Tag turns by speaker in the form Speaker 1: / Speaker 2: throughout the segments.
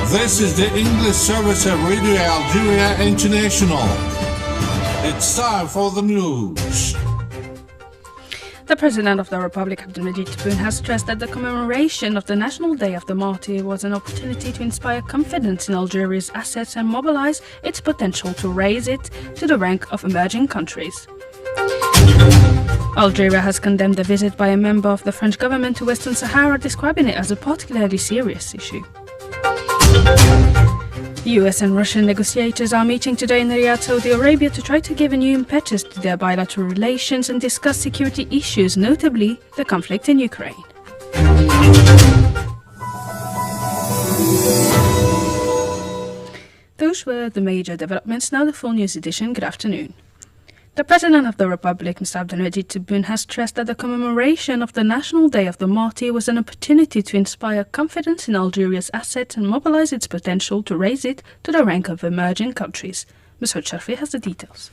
Speaker 1: This is the English service of Radio Algeria International. It's time for the news.
Speaker 2: The President of the Republic, Abdelmajid Tebboune, has stressed that the commemoration of the National Day of the Martyr was an opportunity to inspire confidence in Algeria's assets and mobilize its potential to raise it to the rank of emerging countries. Algeria has condemned the visit by a member of the French government to Western Sahara, describing it as a particularly serious issue. US and Russian negotiators are meeting today in Riyadh, Saudi Arabia, to try to give a new impetus to their bilateral relations and discuss security issues, notably the conflict in Ukraine. Those were the major developments. Now the full news edition. Good afternoon. The President of the Republic, Mr. Abdelmajid Tebboune, has stressed that the commemoration of the National Day of the Martyr was an opportunity to inspire confidence in Algeria's assets and mobilize its potential to raise it to the rank of emerging countries. Mr. Sharfi has the details.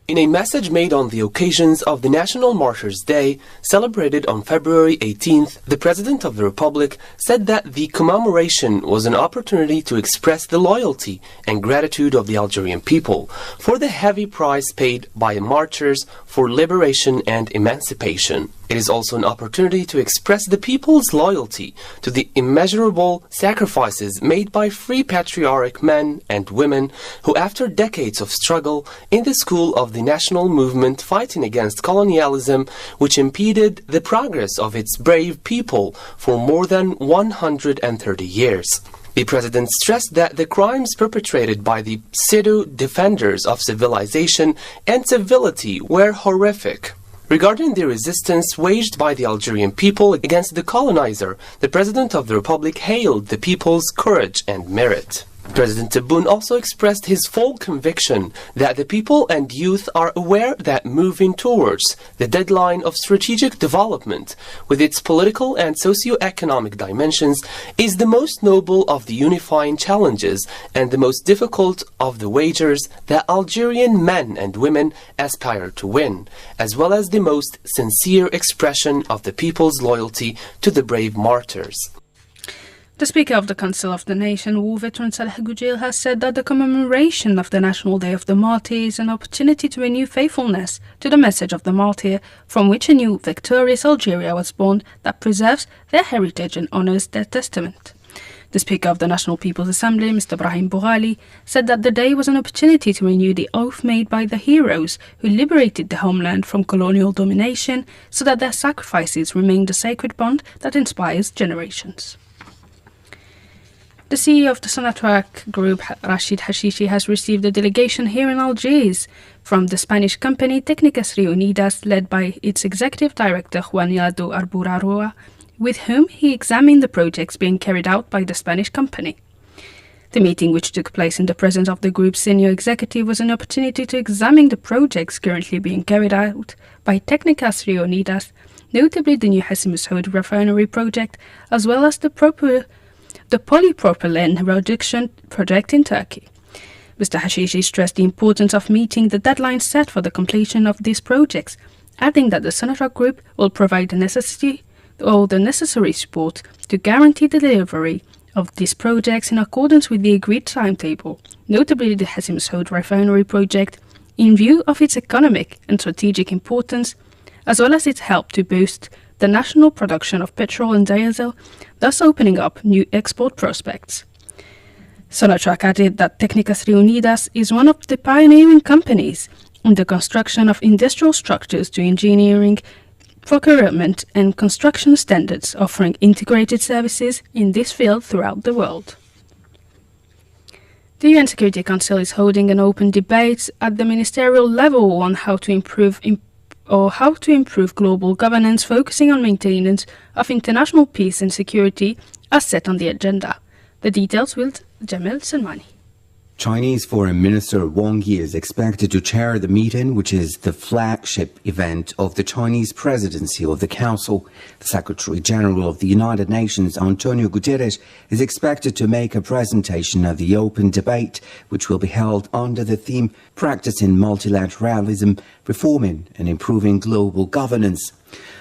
Speaker 3: In a message made on the occasions of the National Martyrs' Day, celebrated on February 18th, the President of the Republic said that the commemoration was an opportunity to express the loyalty and gratitude of the Algerian people for the heavy price paid by martyrs for liberation and emancipation. It is also an opportunity to express the people's loyalty to the immeasurable sacrifices made by free patriotic men and women who, after decades of struggle in the school of the national movement fighting against colonialism, which impeded the progress of its brave people for more than 130 years. The President stressed that the crimes perpetrated by the pseudo-defenders of civilization and civility were horrific. Regarding the resistance waged by the Algerian people against the colonizer, the President of the Republic hailed the people's courage and merit. President Tebboune also expressed his full conviction that the people and youth are aware that moving towards the deadline of strategic development with its political and socio-economic dimensions is the most noble of the unifying challenges and the most difficult of the wagers that Algerian men and women aspire to win, as well as the most sincere expression of the people's loyalty to the brave martyrs.
Speaker 2: The Speaker of the Council of the Nation, War veteran Saleh Goujil, has said that the commemoration of the National Day of the Martyr is an opportunity to renew faithfulness to the message of the martyr, from which a new victorious Algeria was born that preserves their heritage and honours their testament. The Speaker of the National People's Assembly, Mr. Brahim Boughali, said that the day was an opportunity to renew the oath made by the heroes who liberated the homeland from colonial domination, so that their sacrifices remain the sacred bond that inspires generations. The CEO of the Sonatrach Group, Rachid Hashishi, has received a delegation here in Algiers from the Spanish company Técnicas Reunidas, led by its executive director Juan Hilado Arburaroa, with whom he examined the projects being carried out by the Spanish company. The meeting, which took place in the presence of the group's senior executive, was an opportunity to examine the projects currently being carried out by Técnicas Reunidas, notably the new Hassi Messaoud refinery project, as well as the polypropylene reduction project in Turkey. Mr. Hashishi stressed the importance of meeting the deadline set for the completion of these projects, adding that the Sonatrach Group will provide the necessary support to guarantee the delivery of these projects in accordance with the agreed timetable, notably the Hassi Messaoud refinery project, in view of its economic and strategic importance, as well as its help to boost the national production of petrol and diesel, thus opening up new export prospects. Sonatrach added that Técnicas Reunidas is one of the pioneering companies in the construction of industrial structures to engineering, procurement and construction standards, offering integrated services in this field throughout the world. The UN Security Council is holding an open debate at the ministerial level on how to improve global governance, focusing on maintenance of international peace and security as set on the agenda. The details with Jamil Salmani.
Speaker 4: Chinese Foreign Minister Wang Yi is expected to chair the meeting, which is the flagship event of the Chinese presidency of the Council. The Secretary General of the United Nations, Antonio Guterres, is expected to make a presentation at the open debate, which will be held under the theme Practicing Multilateralism, Reforming and Improving Global Governance.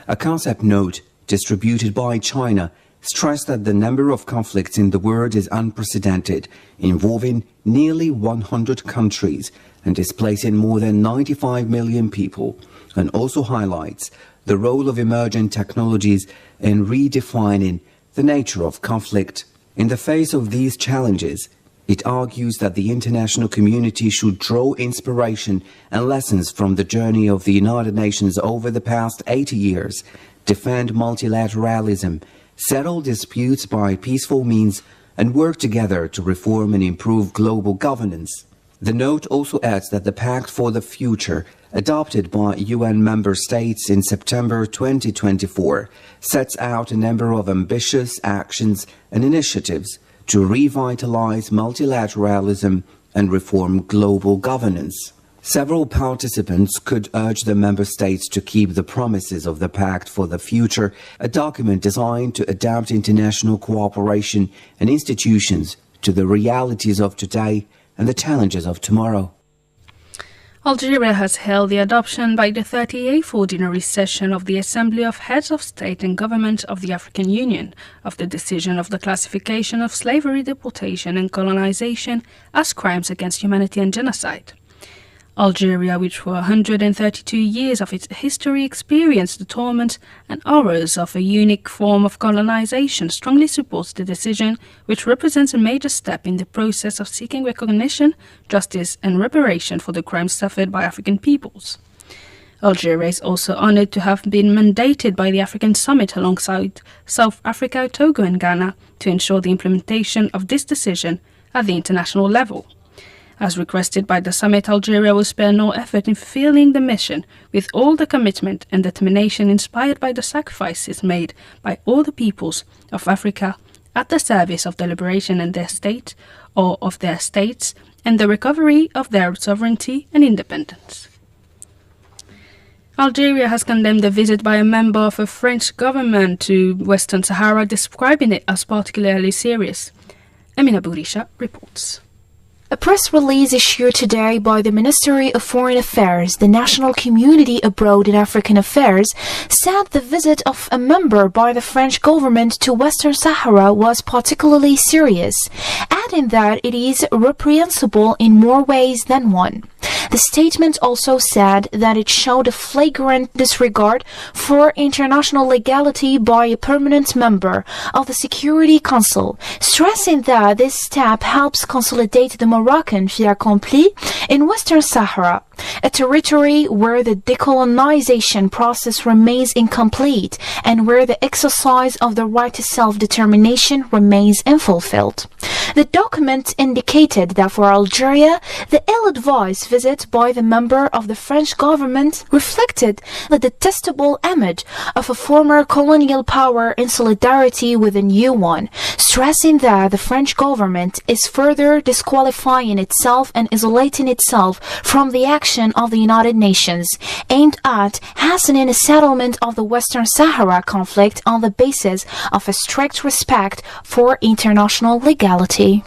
Speaker 4: A concept note distributed by China stressed that the number of conflicts in the world is unprecedented, involving nearly 100 countries and displacing more than 95 million people, and also highlights the role of emerging technologies in redefining the nature of conflict. In the face of these challenges, it argues that the international community should draw inspiration and lessons from the journey of the United Nations over the past 80 years, defend multilateralism, settle disputes by peaceful means, and work together to reform and improve global governance. The note also adds that the Pact for the Future, adopted by UN member states in September 2024, sets out a number of ambitious actions and initiatives to revitalize multilateralism and reform global governance. Several participants could urge the member states to keep the promises of the Pact for the Future, a document designed to adapt international cooperation and institutions to the realities of today and the challenges of tomorrow.
Speaker 2: Algeria has held the adoption by the 38th Ordinary Session of the Assembly of Heads of State and Government of the African Union of the decision of the classification of slavery, deportation and colonization as crimes against humanity and genocide. Algeria, which for 132 years of its history experienced the torment and horrors of a unique form of colonization, strongly supports the decision, which represents a major step in the process of seeking recognition, justice and reparation for the crimes suffered by African peoples. Algeria is also honored to have been mandated by the African Summit alongside South Africa, Togo and Ghana to ensure the implementation of this decision at the international level. As requested by the summit, Algeria will spare no effort in fulfilling the mission with all the commitment and determination inspired by the sacrifices made by all the peoples of Africa at the service of the liberation and their state or of their states and the recovery of their sovereignty and independence. Algeria has condemned a visit by a member of a French government to Western Sahara, describing it as particularly serious. Amina Bourisha reports.
Speaker 5: A press release issued today by the Ministry of Foreign Affairs, the National Community Abroad in African Affairs, said the visit of a member by the French government to Western Sahara was particularly serious, adding that it is reprehensible in more ways than one. The statement also said that it showed a flagrant disregard for international legality by a permanent member of the Security Council, stressing that this step helps consolidate the Moroccan fait accompli in Western Sahara, a territory where the decolonization process remains incomplete and where the exercise of the right to self-determination remains unfulfilled. The document indicated that for Algeria, the ill-advised visit by the member of the French government reflected the detestable image of a former colonial power in solidarity with a new one, stressing that the French government is further disqualifying itself and isolating itself from the action of the United Nations, aimed at hastening a settlement of the Western Sahara conflict on the basis of a strict respect for international legality.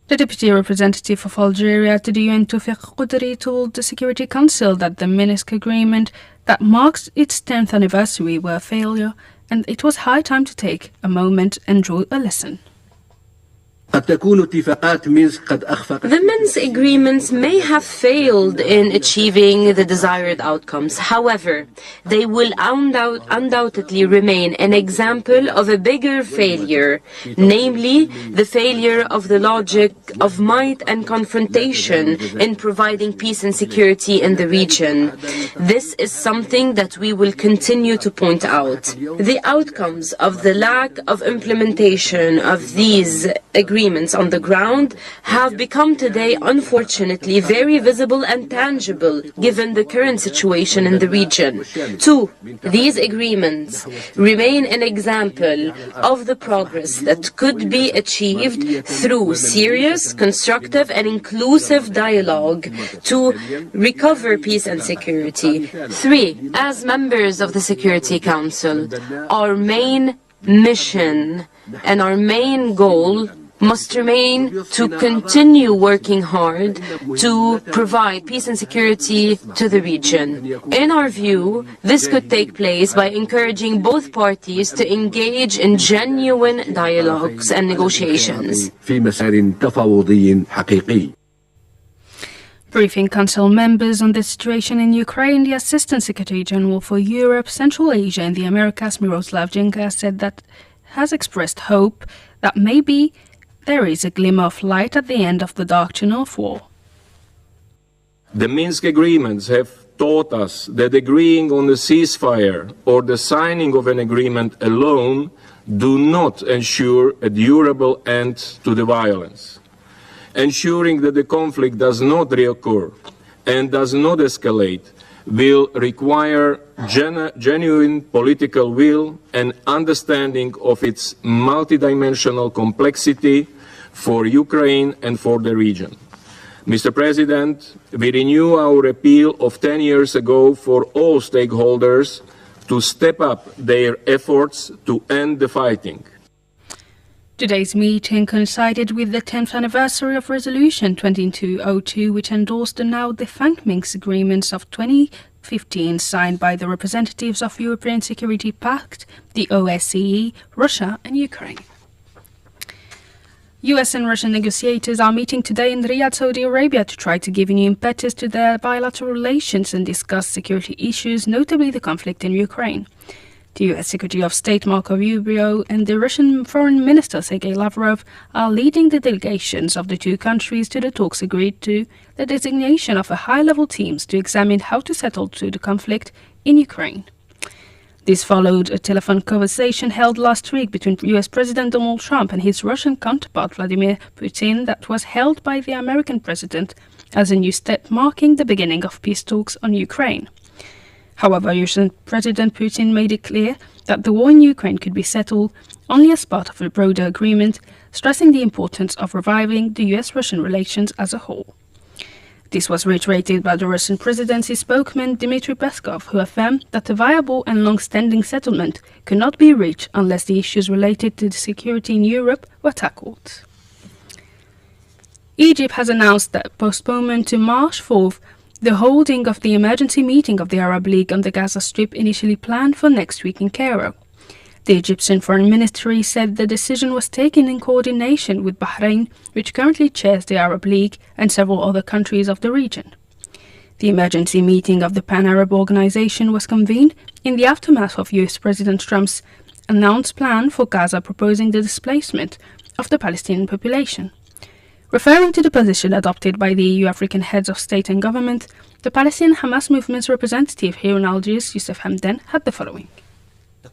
Speaker 2: The Deputy Representative of Algeria to the UN, Toufiq Qudri, told the Security Council that the Minsk Agreement that marks its 10th anniversary were a failure, and it was high time to take a moment and draw a lesson.
Speaker 6: The Minsk agreements may have failed in achieving the desired outcomes. However, they will undoubtedly remain an example of a bigger failure, namely the failure of the logic of might and confrontation in providing peace and security in the region. This is something that we will continue to point out. The outcomes of the lack of implementation of these agreements on the ground have become today, unfortunately, very visible and tangible given the current situation in the region. 2. These agreements remain an example of the progress that could be achieved through serious, constructive and inclusive dialogue to recover peace and security. 3. As members of the Security Council, our main mission and our main goal must remain to continue working hard to provide peace and security to the region. In our view, this could take place by encouraging both parties to engage in genuine dialogues and negotiations.
Speaker 2: Briefing Council members on the situation in Ukraine, the Assistant Secretary General for Europe, Central Asia and the Americas, Miroslav Jenka, said that has expressed hope that maybe there is a glimmer of light at the end of the dark tunnel of war.
Speaker 7: The Minsk agreements have taught us that agreeing on a ceasefire or the signing of an agreement alone do not ensure a durable end to the violence. Ensuring that the conflict does not reoccur and does not escalate will require genuine political will and understanding of its multidimensional complexity for Ukraine and for the region. Mr. President, we renew our appeal of 10 years ago for all stakeholders to step up their efforts to end the fighting.
Speaker 2: Today's meeting coincided with the 10th anniversary of Resolution 2202, which endorsed the now defunct Minsk agreements of 2015 signed by the representatives of European Security Pact, the OSCE, Russia and Ukraine. US and Russian negotiators are meeting today in Riyadh, Saudi Arabia, to try to give a new impetus to their bilateral relations and discuss security issues, notably the conflict in Ukraine. The US Secretary of State Marco Rubio and the Russian Foreign Minister Sergei Lavrov are leading the delegations of the two countries to the talks agreed to the designation of a high-level teams to examine how to settle to the conflict in Ukraine. This followed a telephone conversation held last week between US President Donald Trump and his Russian counterpart Vladimir Putin that was held by the American president as a new step marking the beginning of peace talks on Ukraine. However, Russian President Putin made it clear that the war in Ukraine could be settled only as part of a broader agreement, stressing the importance of reviving the US-Russian relations as a whole. This was reiterated by the Russian presidency spokesman Dmitry Peskov, who affirmed that a viable and long-standing settlement could not be reached unless the issues related to the security in Europe were tackled. Egypt has announced that postponement to March 4th the holding of the emergency meeting of the Arab League on the Gaza Strip initially planned for next week in Cairo. The Egyptian Foreign Ministry said the decision was taken in coordination with Bahrain, which currently chairs the Arab League, and several other countries of the region. The emergency meeting of the Pan-Arab Organization was convened in the aftermath of US President Trump's announced plan for Gaza proposing the displacement of the Palestinian population. Referring to the position adopted by the EU African heads of state and government, the Palestinian Hamas movement's representative here in Algiers, Youssef Hamdan, had the following.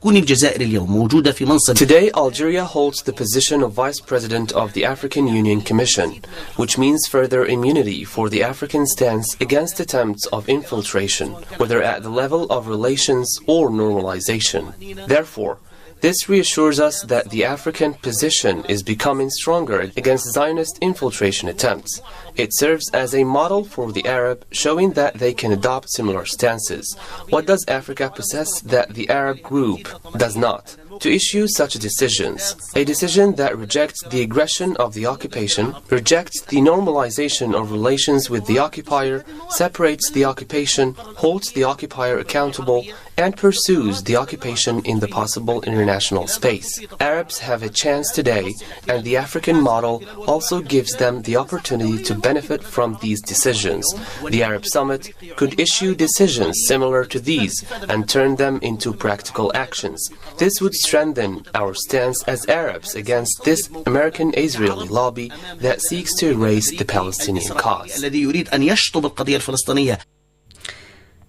Speaker 3: Today, Algeria holds the position of Vice President of the African Union Commission, which means further immunity for the African stance against attempts of infiltration, whether at the level of relations or normalization. Therefore, this reassures us that the African position is becoming stronger against Zionist infiltration attempts. It serves as a model for the Arab, showing that they can adopt similar stances. What does Africa possess that the Arab group does not? To issue such decisions, a decision that rejects the aggression of the occupation, rejects the normalization of relations with the occupier, separates the occupation, holds the occupier accountable, and pursues the occupation in the possible international space. Arabs have a chance today, and the African model also gives them the opportunity to benefit from these decisions. The Arab Summit could issue decisions similar to these and turn them into practical actions. This would strengthen our stance as Arabs against this American-Israeli lobby that seeks to erase the Palestinian cause.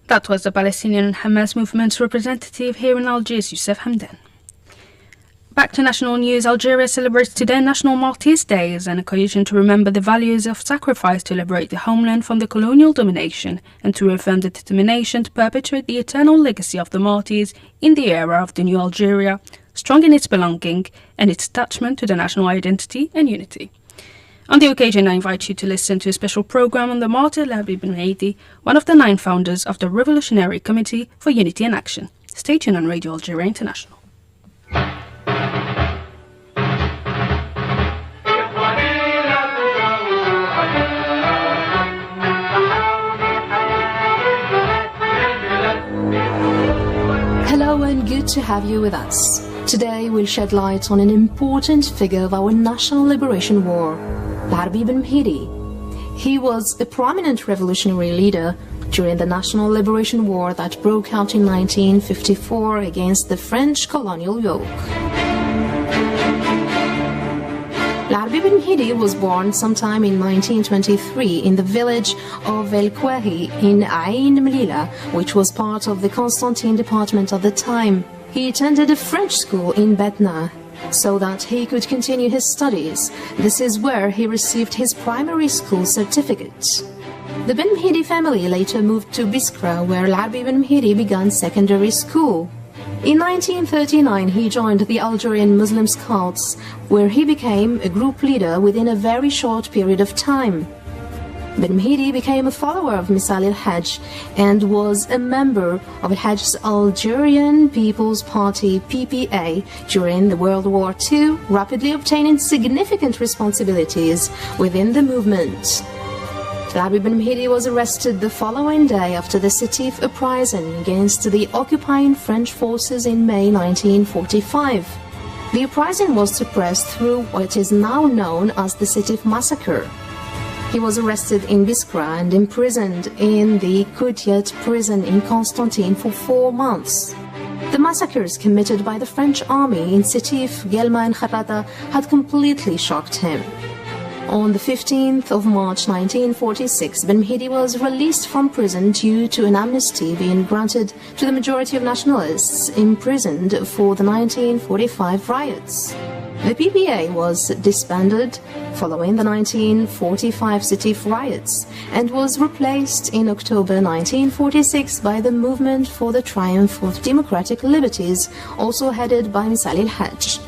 Speaker 2: That was the Palestinian Hamas movement's representative here in Algiers, Youssef Hamdan. Back to national news. Algeria celebrates today National Martyrs' Day as an occasion to remember the values of sacrifice to liberate the homeland from the colonial domination and to reaffirm the determination to perpetuate the eternal legacy of the martyrs in the era of the new Algeria, strong in its belonging and its attachment to the national identity and unity. On the occasion, I invite you to listen to a special program on the martyr Labi Ben Meidi, one of the 9 founders of the Revolutionary Committee for Unity and Action. Stay tuned on Radio Algeria International.
Speaker 8: to have you with us. Today we'll shed light on an important figure of our national liberation war, Larbi bin Mhidi. He was a prominent revolutionary leader during the National Liberation War that broke out in 1954 against the French colonial yoke. Larbi bin Mhidi was born sometime in 1923 in the village of El Kouahi in Ain Mlila, which was part of the Constantine department at the time. He attended a French school in Betna so that he could continue his studies. This is where he received his primary school certificate. The bin Mhidi family later moved to Biskra, where Larbi bin Mhidi began secondary school. In 1939, he joined the Algerian Muslim Scouts, where he became a group leader within a very short period of time. Bin Mhidi became a follower of Misal al-Hajj and was a member of al-Hajj's Algerian People's Party (PPA) during the World War II, rapidly obtaining significant responsibilities within the movement. Larbi bin Mhidi was arrested the following day after the Sétif uprising against the occupying French forces in May 1945. The uprising was suppressed through what is now known as the Sétif massacre. He was arrested in Biskra and imprisoned in the Koutiet prison in Constantine for 4 months. The massacres committed by the French army in Sétif, Guelma and Kharrada had completely shocked him. On the 15th of March 1946, bin Mhidi was released from prison due to an amnesty being granted to the majority of nationalists imprisoned for the 1945 riots. The PPA was disbanded following the 1945 Sétif riots and was replaced in October 1946 by the Movement for the Triumph of Democratic Liberties, also headed by Misal al-Hajj.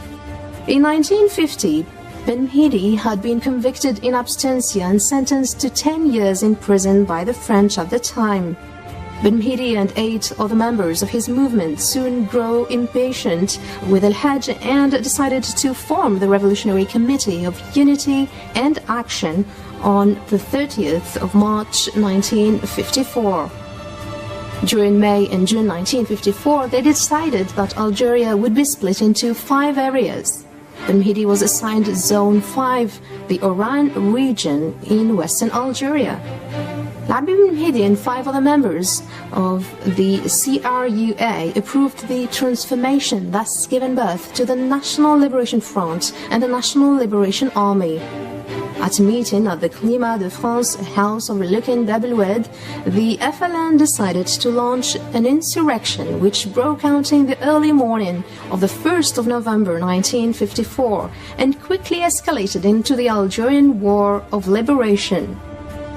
Speaker 8: In 1950, bin Mhidi had been convicted in absentia and sentenced to 10 years in prison by the French at the time. Bin Mhidi and 8 other members of his movement soon grew impatient with al-Hajj and decided to form the Revolutionary Committee of Unity and Action on the 30th of March 1954. During May and June 1954, they decided that Algeria would be split into 5 areas. Bin Mhidi was assigned Zone 5, the Oran region in western Algeria. Larbi bin Mhidi and 5 other members of the CRUA approved the transformation, thus giving birth to the National Liberation Front and the National Liberation Army. At a meeting at the Climat de France House overlooking Bab el-Oued, the FLN decided to launch an insurrection which broke out in the early morning of the 1st of November 1954 and quickly escalated into the Algerian War of Liberation.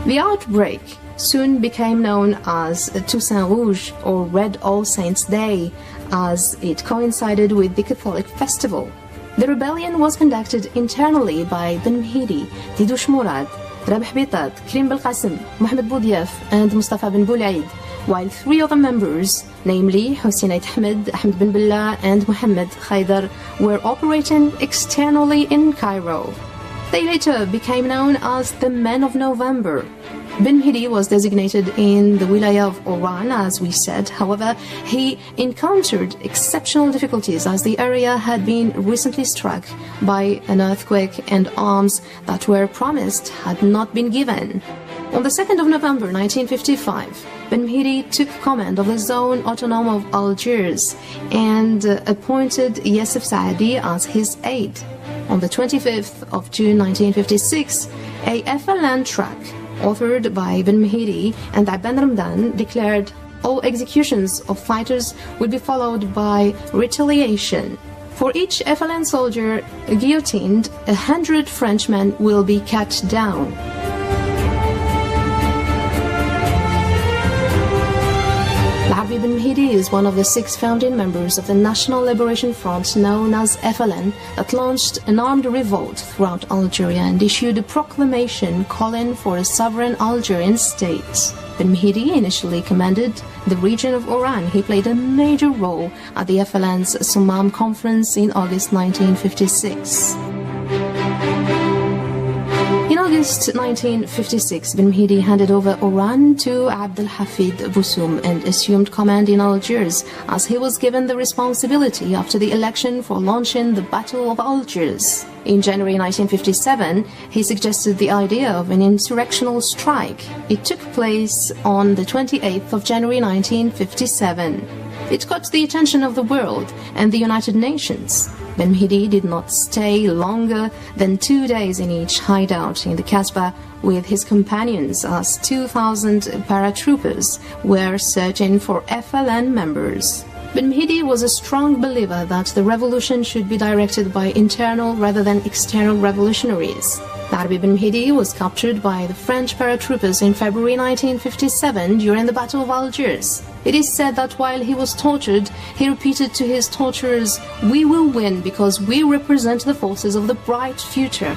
Speaker 8: The outbreak soon became known as Toussaint Rouge, or Red All Saints' Day, as it coincided with the Catholic festival. The rebellion was conducted internally by bin Mhidi, Tidouche Mourad, Rabih Bitat, Karim Belkacem, Mohamed Boudiaf, and Mustafa bin Boulaid, while 3 other members, namely Hossein Ahmed, Ahmed bin Billah, and Mohammed Khaydar, were operating externally in Cairo. They later became known as the Men of November. Bin Mhidi was designated in the Wilaya of Oran, as we said. However, he encountered exceptional difficulties as the area had been recently struck by an earthquake and arms that were promised had not been given. On the 2nd of November 1955, bin Mhidi took command of the Zone Autonome of Algiers and appointed Yessef Saadi as his aide. On the 25th of June 1956, a FLN track authored by bin Mhidi and Abban Ramdan declared all executions of fighters would be followed by retaliation. For each FLN soldier guillotined, 100 Frenchmen will be cut down. Larbi bin Mhidi is one of the 6 founding members of the National Liberation Front known as FLN that launched an armed revolt throughout Algeria and issued a proclamation calling for a sovereign Algerian state. Bin Mhidi initially commanded the region of Oran. He played a major role at the FLN's Soumam conference in August 1956. In August 1956, Ben Mhidi handed over Oran to Abdel Hafid Boussoum and assumed command in Algiers, as he was given the responsibility after the election for launching the Battle of Algiers. In January 1957, he suggested the idea of an insurrectional strike. It took place on the 28th of January 1957. It caught the attention of the world and the United Nations. Ben Mhidi did not stay longer than 2 days in each hideout in the Kasbah with his companions, as 2,000 paratroopers were searching for FLN members. Ben Mhidi was a strong believer that the revolution should be directed by internal rather than external revolutionaries. Larbi Ben Mhidi was captured by the French paratroopers in February 1957 during the Battle of Algiers. It is said that while he was tortured, he repeated to his torturers, "We will win because we represent the forces of the bright future,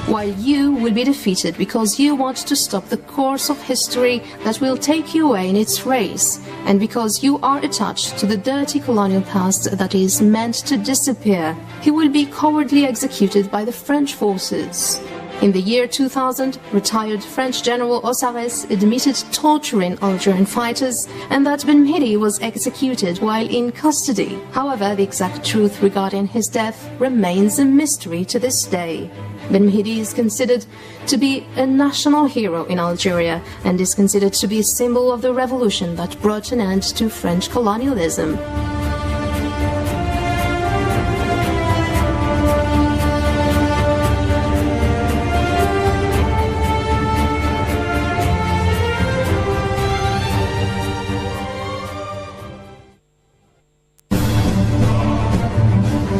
Speaker 8: while you will be defeated because you want to stop the course of history that will take you away in its race, and because you are attached to the dirty colonial past that is meant to disappear. He will be cowardly executed by the French forces." In the year 2000, retired French General Ossares admitted torturing Algerian fighters and that Ben Mhidi was executed while in custody. However, the exact truth regarding his death remains a mystery to this day. Ben Mhidi is considered to be a national hero in Algeria and is considered to be a symbol of the revolution that brought an end to French colonialism.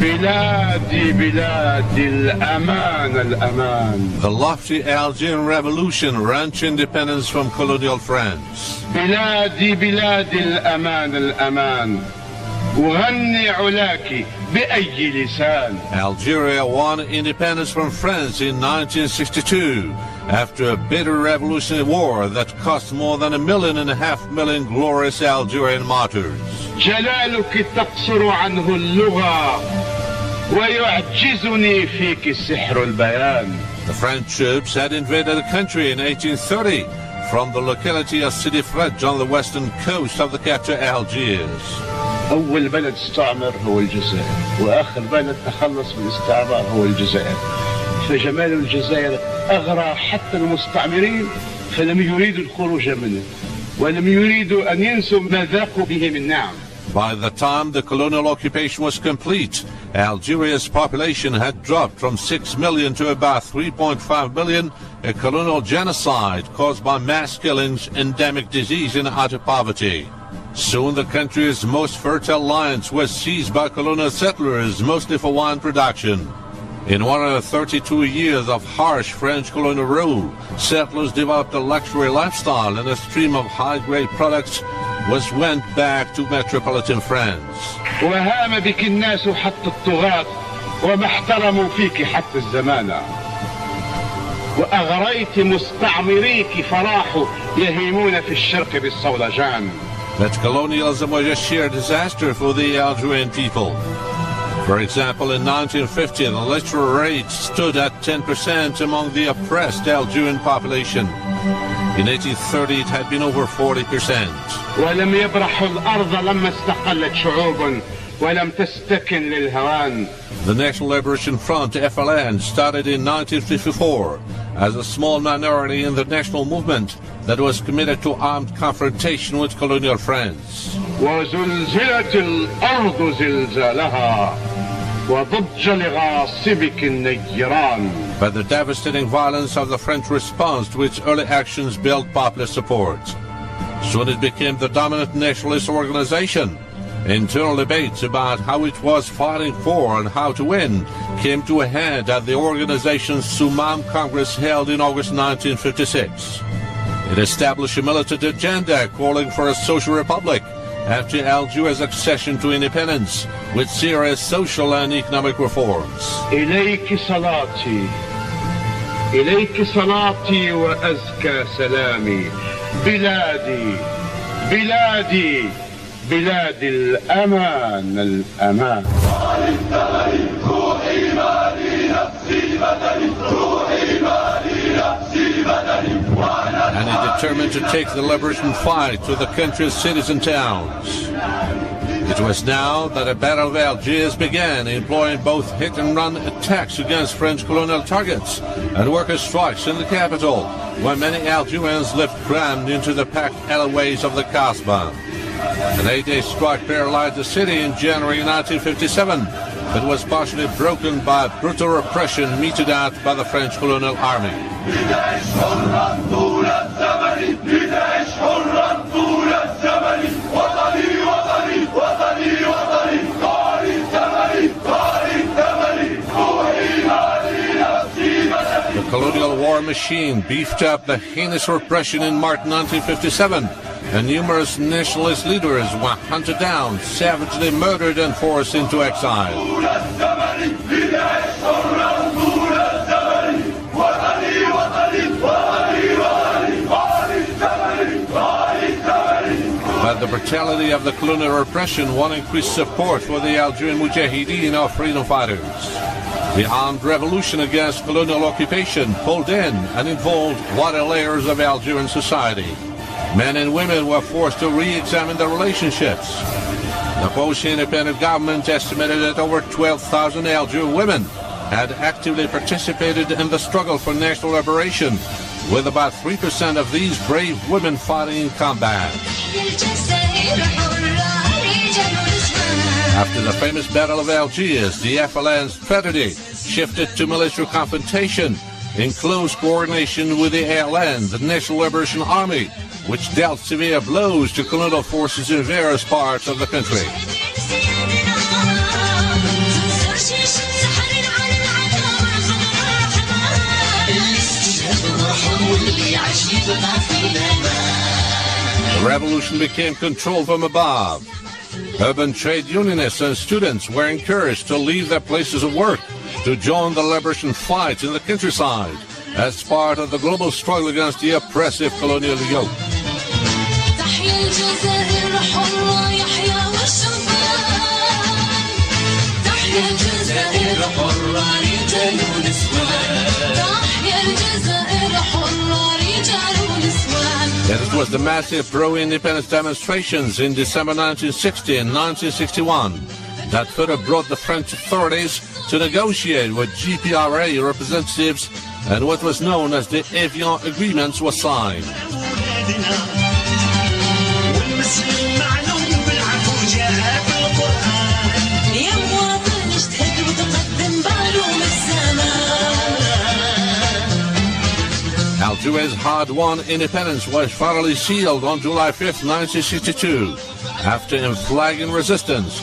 Speaker 9: بلادي بلادي الأمان الأمان.
Speaker 1: The lofty Algerian revolution wrenched independence from colonial France.
Speaker 9: بلادي بلادي الأمان الأمان. أغني علاك بأي لسان.
Speaker 1: Algeria won independence from France in 1962 after a bitter revolutionary war that cost more than 1.5 million glorious Algerian martyrs.
Speaker 9: جلالك تقصر عنه اللغة ويعجزني فيك سحر البيان.
Speaker 1: The French troops had invaded the country in 1830 from the locality of Sidi Fredj on the western coast of the capital Algiers.
Speaker 9: أول بلد استعمر هو الجزائر، وآخر بلد تخلص من الاستعمار هو الجزائر. فجمال الجزائر أغرى حتى المستعمرين فلم يريدوا الخروج منه، ولم يريدوا أن ينسوا ما ذاقوا به من نعم.
Speaker 1: By the time the colonial occupation was complete, Algeria's population had dropped from 6 million to about 3.5 million, a colonial genocide caused by mass killings, endemic disease, and utter poverty. Soon the country's most fertile lands were seized by colonial settlers, mostly for wine production. In 132 years of harsh French colonial rule, settlers developed a luxury lifestyle, and a stream of high-grade products went back to metropolitan France.
Speaker 9: وهام بك الناس حتى الطغاة وما احترموا فيك حتى الزمانة وأغريت مستعمريك فراحوا يهيمون في الشرق بالصولجان.
Speaker 1: That colonialism was a sheer disaster for the Algerian people. For example, in 1950, the literacy rate stood at 10% among the oppressed Algerian population. In 1830, it had been over 40%.
Speaker 9: ولم يبرحوا الأرض لما استقلت شعوب ولم تستكن للهوان.
Speaker 1: The National Liberation Front, FLN, started in 1954 as a small minority in the national movement that was committed to armed confrontation with colonial France.
Speaker 9: وزلزلت الأرض زلزالها وضج لغاصبك النيران.
Speaker 1: But the devastating violence of the French response to its early actions built popular support. Soon it became the dominant nationalist organization. Internal debates about how it was fighting for and how to win came to a head at the organization's Soumam Congress held in August 1956. It established a militant agenda calling for a social republic after Algeria's accession to independence, with serious social and economic reforms.
Speaker 9: إليك صلاتي وأزكى سلامي بلادي بلادي بلاد الأمان الأمان. روحي مالي نفسي بدني روحي مالي نفسي
Speaker 1: and he determined to take the liberation fight to the country's cities and towns. It was now that the Battle of Algiers began, employing both hit-and-run attacks against French colonial targets and worker strikes in the capital, where many Algerians lived crammed into the packed alleyways of the Kasbah. An 8-day strike paralyzed the city in January 1957, but was partially broken by brutal repression meted out by the French colonial army. The colonial war machine beefed up the heinous repression in March 1957, and numerous nationalist leaders were hunted down, savagely murdered, and forced into exile. But the brutality of the colonial repression won increased support for the Algerian Mujahideen, or freedom fighters. The armed revolution against colonial occupation pulled in and involved wider layers of Algerian society. Men and women were forced to re-examine their relationships. The post-independent government estimated that over 12,000 Algerian women had actively participated in the struggle for national liberation, with about 3% of these brave women fighting in combat. After the famous Battle of Algiers, the FLN strategy shifted to military confrontation in close coordination with the ALN, the National Liberation Army, which dealt severe blows to colonial forces in various parts of the country. The revolution became controlled from above. Urban trade unionists and students were encouraged to leave their places of work to join the liberation fight in the countryside as part of the global struggle against the oppressive colonial yoke. It was the massive pro-independence demonstrations in December 1960 and 1961 that further brought the French authorities to negotiate with GPRA representatives, and what was known as the Evian Agreements was signed. Algeria's hard-won independence was finally sealed on July 5, 1962, after flagging resistance.